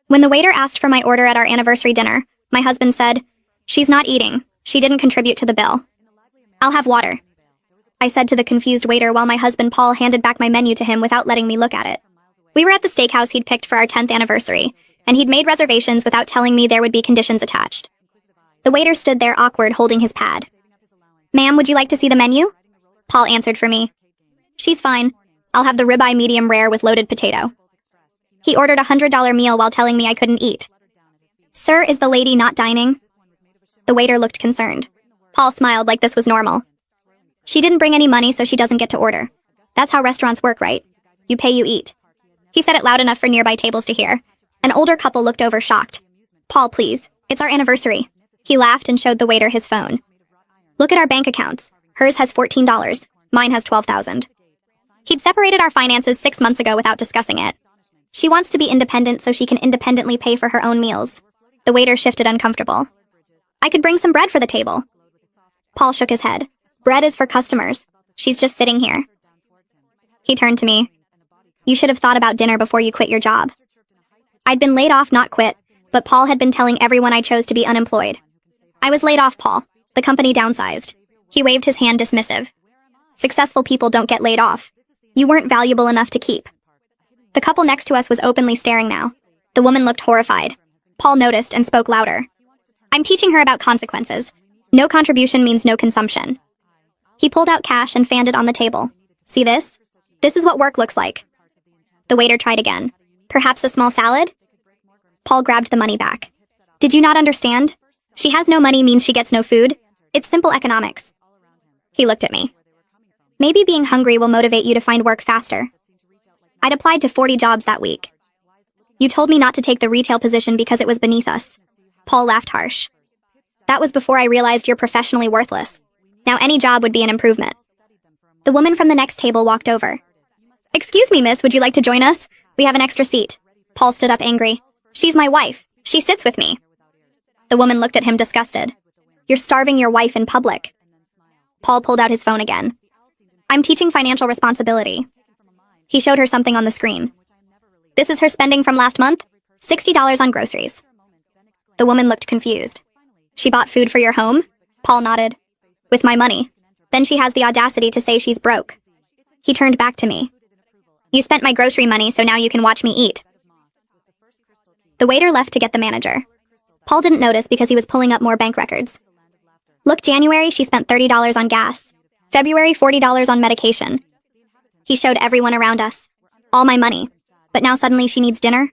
When the waiter asked for my order at our anniversary dinner, my husband said, "She's not eating. She didn't contribute to the bill." "I'll have water," I said to the confused waiter while my husband Paul handed back my menu to him without letting me look at it. We were at the steakhouse he'd picked for our 10th anniversary, and he'd made reservations without telling me there would be conditions attached. The waiter stood there awkward, holding his pad. "Ma'am, would you like to see the menu?" Paul answered for me. "She's fine. I'll have the ribeye medium rare with loaded potato." He ordered a $100 meal while telling me I couldn't eat. "Sir, is the lady not dining?" The waiter looked concerned. Paul smiled like this was normal. "She didn't bring any money, so she doesn't get to order. That's how restaurants work, right? You pay, you eat." He said it loud enough for nearby tables to hear. An older couple looked over shocked. "Paul, please. It's our anniversary." He laughed and showed the waiter his phone. "Look at our bank accounts. Hers has $14. Mine has $12,000. He'd separated our finances 6 months ago without discussing it. She wants to be independent so she can independently pay for her own meals. The waiter shifted uncomfortable. "I could bring some bread for the table." Paul shook his head. "Bread is for customers. She's just sitting here." He turned to me. "You should have thought about dinner before you quit your job." I'd been laid off, not quit, but Paul had been telling everyone I chose to be unemployed. "I was laid off, Paul. The company downsized." He waved his hand dismissive. "Successful people don't get laid off. You weren't valuable enough to keep." The couple next to us was openly staring now. The woman looked horrified. Paul noticed and spoke louder. "I'm teaching her about consequences. No contribution means no consumption." He pulled out cash and fanned it on the table. "See this? This is what work looks like." The waiter tried again. "Perhaps a small salad?" Paul grabbed the money back. "Did you not understand? She has no money means she gets no food. It's simple economics." He looked at me. "Maybe being hungry will motivate you to find work faster." I'd applied to 40 jobs that week. "You told me not to take the retail position because it was beneath us." Paul laughed harsh. "That was before I realized you're professionally worthless. Now any job would be an improvement." The woman from the next table walked over. "Excuse me, miss, would you like to join us? We have an extra seat." Paul stood up angry. "She's my wife. She sits with me." The woman looked at him disgusted. "You're starving your wife in public." Paul pulled out his phone again. "I'm teaching financial responsibility." He showed her something on the screen. "This is her spending from last month? $60 on groceries." The woman looked confused. "She bought food for your home?" Paul nodded. "With my money. Then she has the audacity to say she's broke." He turned back to me. "You spent my grocery money, so now you can watch me eat." The waiter left to get the manager. Paul didn't notice because he was pulling up more bank records. "Look, January, she spent $30 on gas. February, $40 on medication." He showed everyone around us. "All my money. But now suddenly she needs dinner?"